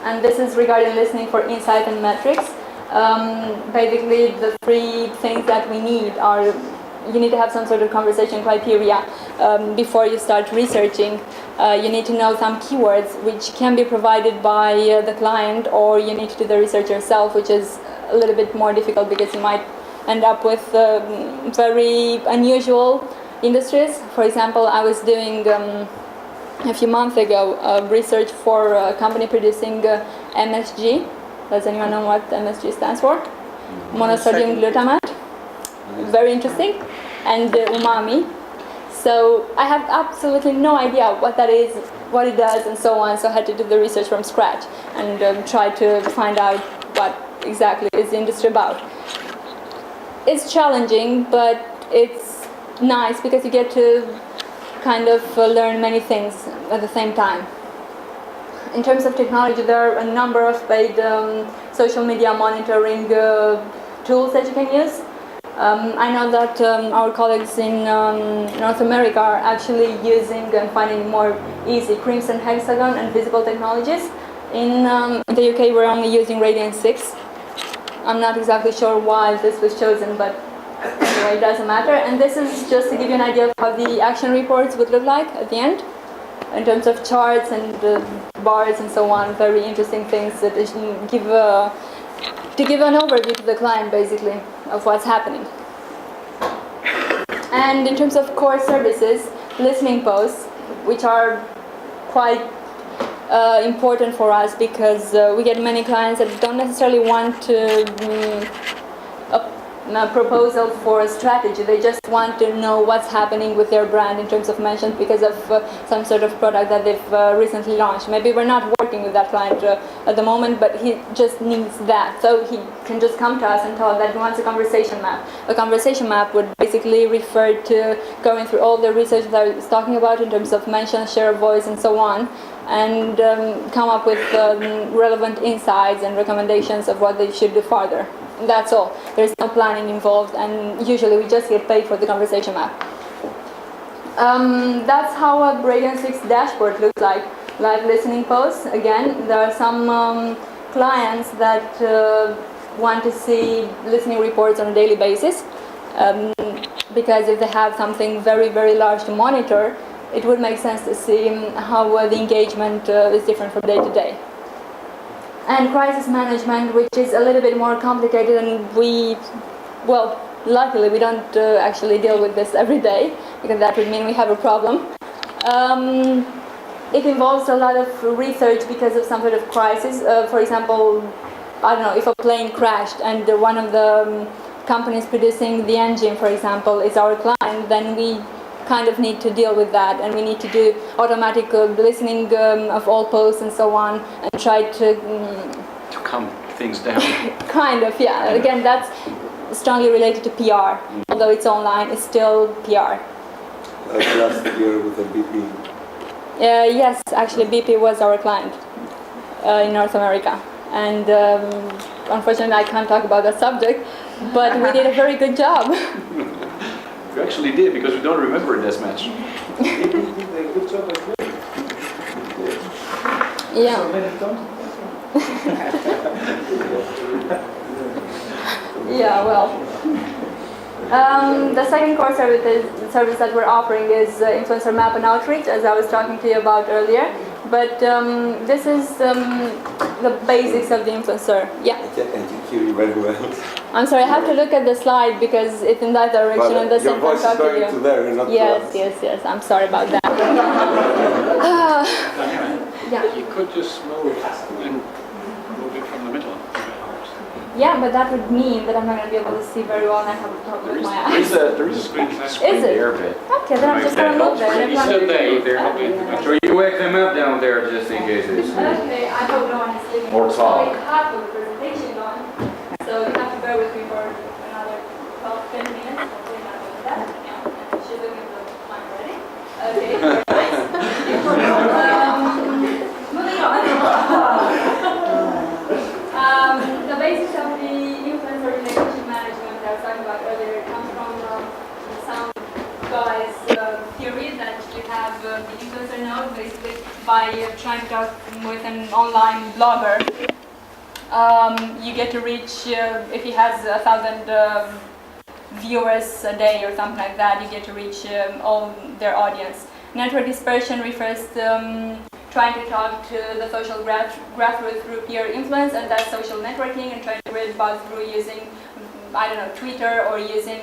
and this is regarding listening for insight and metrics. Basically, the three things that we need are: you need to have some sort of conversation criteria before you start researching. You need to know some keywords which can be provided by the client, or you need to do the research yourself, which is a little bit more difficult because you might end up with very unusual industries. For example, I was doing a few months ago research for a company producing MSG. Does anyone know what MSG stands for? Monosodium glutamate. Very interesting. And umami. So I have absolutely no idea what that is, what it does, and so on. So I had to do the research from scratch and try to find out what exactly is the industry about. It's challenging, but it's nice because you get to kind of learn many things at the same time. In terms of technology, there are a number of paid social media monitoring tools that you can use. I know that our colleagues in North America are actually using and finding more easy Crimson Hexagon and Visible technologies. In the UK, we're only using Radiant 6. I'm not exactly sure why this was chosen, but anyway, it doesn't matter. And this is just to give you an idea of how the action reports would look like at the end, in terms of charts and bars and so on. Very interesting things that give an overview to the client, basically, of what's happening. And in terms of core services, listening posts, which are quite important for us because we get many clients that don't necessarily want to a proposal for a strategy. They just want to know what's happening with their brand in terms of mentions because of some sort of product that they've recently launched. Maybe we're not working with that client at the moment, but he just needs that. So he can just come to us and tell us that he wants a conversation map. A conversation map would basically refer to going through all the research that I was talking about in terms of mentions, share of voice, and so on, and come up with relevant insights and recommendations of what they should do further. That's all. There's no planning involved, and usually we just get paid for the conversation map. That's how a Radiant 6 dashboard looks like. Live listening posts. Again, there are some clients that want to see listening reports on a daily basis, because if they have something very, very large to monitor, it would make sense to see how the engagement is different from day to day. And crisis management, which is a little bit more complicated, and luckily we don't actually deal with this every day, because that would mean we have a problem. It involves a lot of research because of some sort of crisis. For example, I don't know, if a plane crashed and one of the companies producing the engine, for example, is our client, then we kind of need to deal with that, and we need to do automatic listening of all posts and so on, and try to calm things down. Kind of, yeah. Again, that's strongly related to PR. Although it's online, it's still PR. Last year with the BP. Yes, actually BP was our client in North America, and unfortunately I can't talk about that subject, but we did a very good job. You actually did, because we don't remember this match. Good job as well. Yeah. Yeah, well. The second core service that we're offering is influencer map and outreach, as I was talking to you about earlier. But this is the basics of the influencer. Yeah. I can hear you very well. I'm sorry, I have to look at the slide because it's in that direction, But and the your voice is going to there, not to us. Yes. I'm sorry about that. Yeah. You could just move it from the middle. Yeah, but that would mean that I'm not going to be able to see very well, and I have to talk with my eyes. There is a screen there a bit. Okay, then I'm just going to move there. You said Sure, you wake them up down there just in case it's Okay, I hope no one is sleeping. More talk. We have the presentation on, so you have to bear with me for another 12-10 minutes. Hopefully not more than that. Yeah, and she's looking at the time already. Okay, very nice. Moving on. The basics of the influencer relationship management that I was talking about earlier comes from some guys' theory that you have the influencer node, basically by trying to talk with an online blogger, you get to reach, if he has 1,000 viewers a day or something like that, you get to reach all their audience. Network dispersion refers to trying to talk to the social grassroots through peer influence, and that's social networking, and trying to reach buzz through using, I don't know, Twitter or using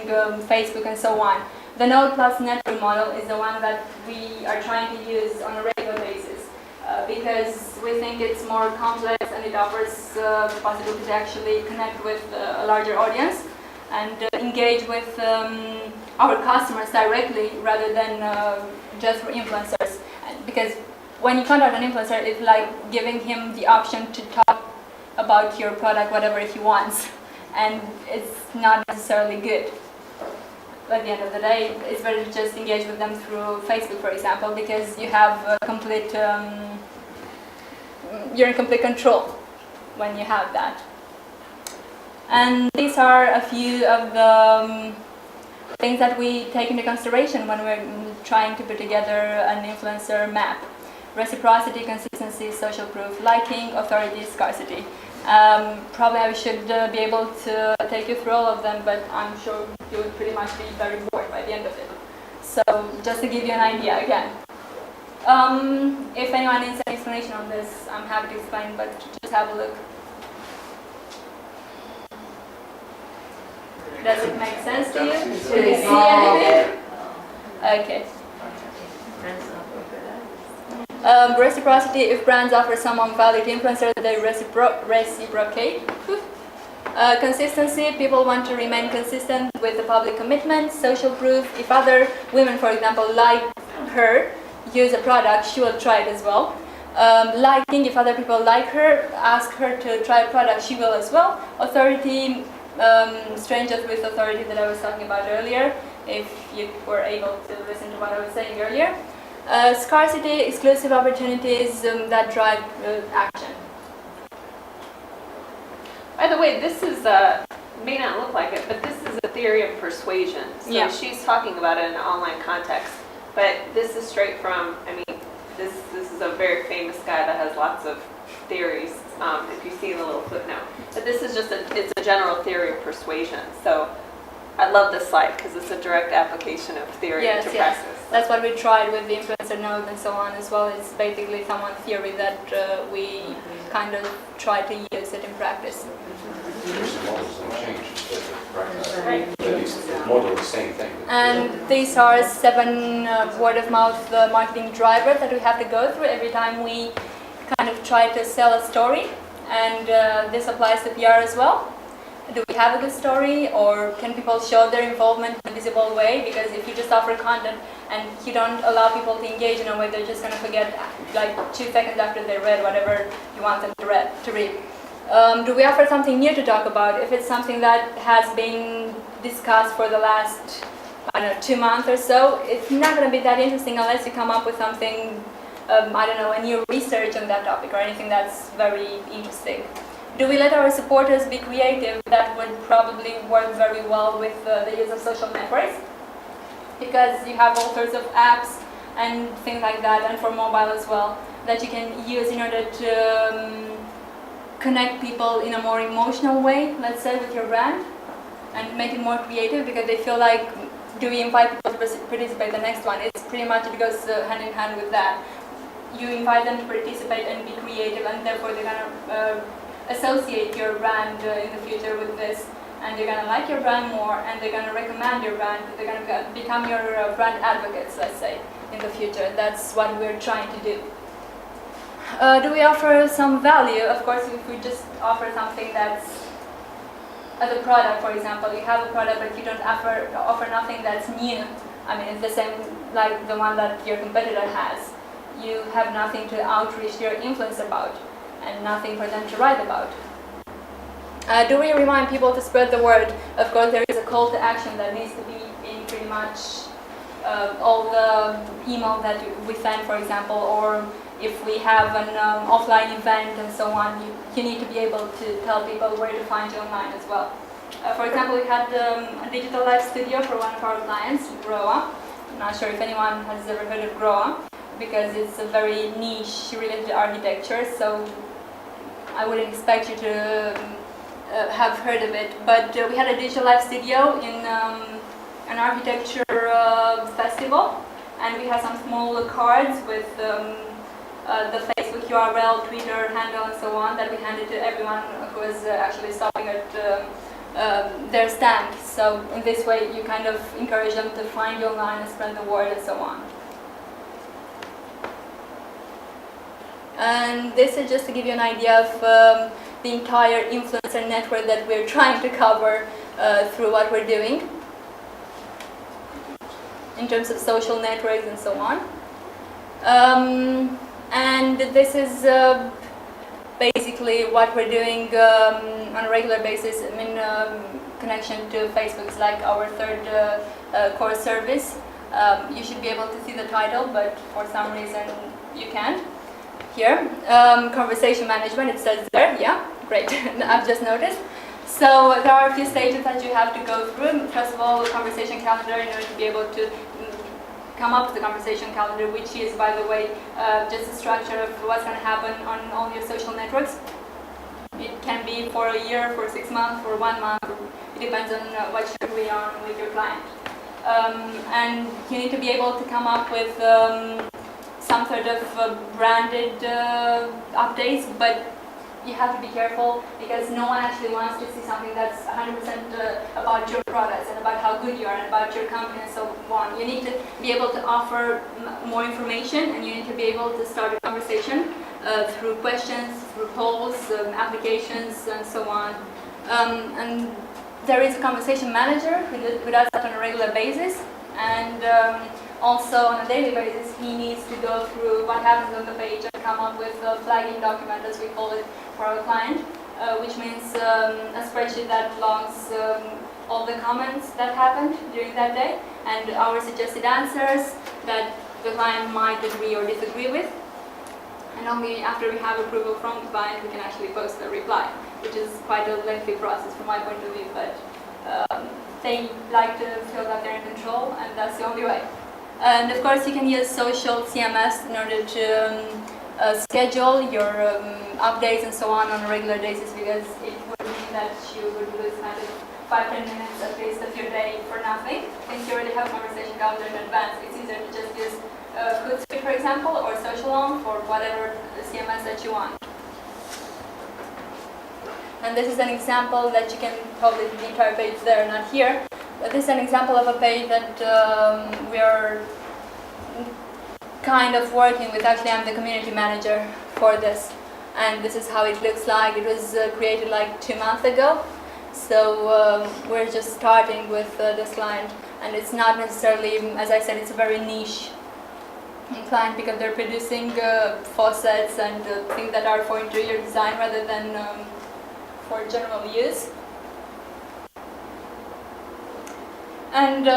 Facebook and so on. The node plus network model is the one that we are trying to use on a regular basis because we think it's more complex and it offers the possibility to actually connect with a larger audience and engage with our customers directly rather than just for influencers. Because when you contact an influencer, it's like giving him the option to talk about your product, whatever he wants, and it's not necessarily good. At the end of the day, it's better to just engage with them through Facebook, for example, because you have complete, you're in complete control when you have that. And these are a few of the things that we take into consideration when we're trying to put together an influencer map. Reciprocity, consistency, social proof, liking, authority, scarcity. Probably I should be able to take you through all of them, but I'm sure you would pretty much be very bored by the end of it. So just to give you an idea again. If anyone needs any explanation on this, I'm happy to explain, but just have a look. Does it make sense to you? Do you see anything? Okay. Reciprocity, if brands offer someone value to influencers, they reciprocate. Consistency, people want to remain consistent with the public commitment. Social proof, if other women, for example, like her, use a product, she will try it as well. Liking, if other people like her, ask her to try a product, she will as well. Authority, strangers with authority that I was talking about earlier, if you were able to listen to what I was saying earlier. Scarcity, exclusive opportunities that drive action. By the way, this is, may not look like it, but this is a theory of persuasion. So yeah. She's talking about it in an online context. But this is straight from, I mean, this is a very famous guy that has lots of theories, if you see the little footnote. But this is just it's a general theory of persuasion. So I love this slide because it's a direct application of theory into practice. That's what we tried with the influencer node and so on as well. It's basically someone theory that we kind of try to use it in practice. The same thing. And these are 7 word-of-mouth marketing drivers that we have to go through every time we kind of try to sell a story. And this applies to PR as well. Do we have a good story, or can people show their involvement in a visible way? Because if you just offer content and you don't allow people to engage in a way, they're just going to forget like 2 seconds after they read whatever you want them to read. Do we offer something new to talk about? If it's something that has been discussed for the last, I don't know, 2 months or so, it's not going to be that interesting unless you come up with something, I don't know, a new research on that topic or anything that's very interesting. Do we let our supporters be creative? That would probably work very well with the use of social networks, because you have all sorts of apps and things like that, and for mobile as well, that you can use in order to connect people in a more emotional way, let's say, with your brand, and make it more creative, because they feel like, do we invite people to participate? The next one, it's pretty much, it goes hand in hand with that. You invite them to participate and be creative, and therefore they're going to associate your brand in the future with this, and they're going to like your brand more, and they're going to recommend your brand. They're going to become your brand advocates, let's say, in the future. That's what we're trying to do. Do we offer some value? Of course, if we just offer something that's as a product, for example, you have a product but you don't offer nothing that's new. I mean, it's the same like the one that your competitor has. You have nothing to outreach your influence about, and nothing for them to write about. Do we remind people to spread the word? Of course, there is a call to action that needs to be in pretty much all the email that we send, for example, or if we have an offline event and so on, you need to be able to tell people where to find you online as well. For example, we had a digital live studio for one of our clients, Groa. I'm not sure if anyone has ever heard of Groa, because it's a very niche related architecture, so I wouldn't expect you to have heard of it. But we had a digital live studio in an architecture festival, and we had some small cards with the Facebook URL, Twitter handle, and so on that we handed to everyone who was actually stopping at their stand. So in this way, you kind of encourage them to find you online and spread the word and so on. And this is just to give you an idea of the entire influencer network that we're trying to cover through what we're doing in terms of social networks and so on. And this is basically what we're doing on a regular basis in connection to Facebook. It's like our third core service. You should be able to see the title, but for some reason you can't. Here, conversation management, it says there, yeah, great, I've just noticed. So there are a few stages that you have to go through. First of all, conversation calendar, in order to be able to come up with the conversation calendar, which is, by the way, just a structure of what's going to happen on all your social networks. It can be for a year, for 6 months, for 1 month. It depends on what you agree on with your client. And you need to be able to come up with some sort of branded updates, but you have to be careful because no one actually wants to see something that's 100% about your products and about how good you are and about your company and so on. You need to be able to offer more information, and you need to be able to start a conversation through questions, through polls, applications, and so on. And there is a conversation manager who does that on a regular basis, and also on a daily basis he needs to go through what happens on the page and come up with a flagging document, as we call it, for our client, which means a spreadsheet that logs all the comments that happened during that day and our suggested answers that the client might agree or disagree with. And only after we have approval from the client we can actually post a reply, which is quite a lengthy process from my point of view, but they like to feel that they're in control, and that's the only way. And of course you can use social CMS in order to schedule your updates and so on a regular basis, because it would mean that you would lose kind of 5-10 minutes at least of your day for nothing. Since you already have a conversation calendar in advance, it's easier to just use Hootsuite, for example, or Socialon for whatever CMS that you want. And this is an example that you can probably see the entire page there, not here. But this is an example of a page that we are kind of working with. Actually, I'm the community manager for this. And this is how it looks like. It was created like 2 months ago. So we're just starting with this client. And it's not necessarily, as I said, it's a very niche client because they're producing faucets and things that are for interior design rather than for general use. And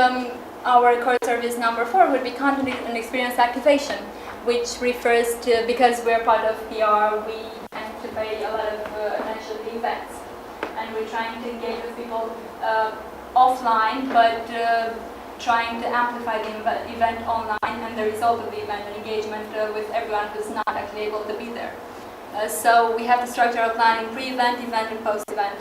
our core service number 4 would be content and experience activation, which refers to, because we're part of PR, we tend to pay a lot of attention to events. And we're trying to engage with people offline, but trying to amplify the event online and the result of the event and engagement with everyone who's not actually able to be there. So we have to structure our planning pre-event, event, and post-event.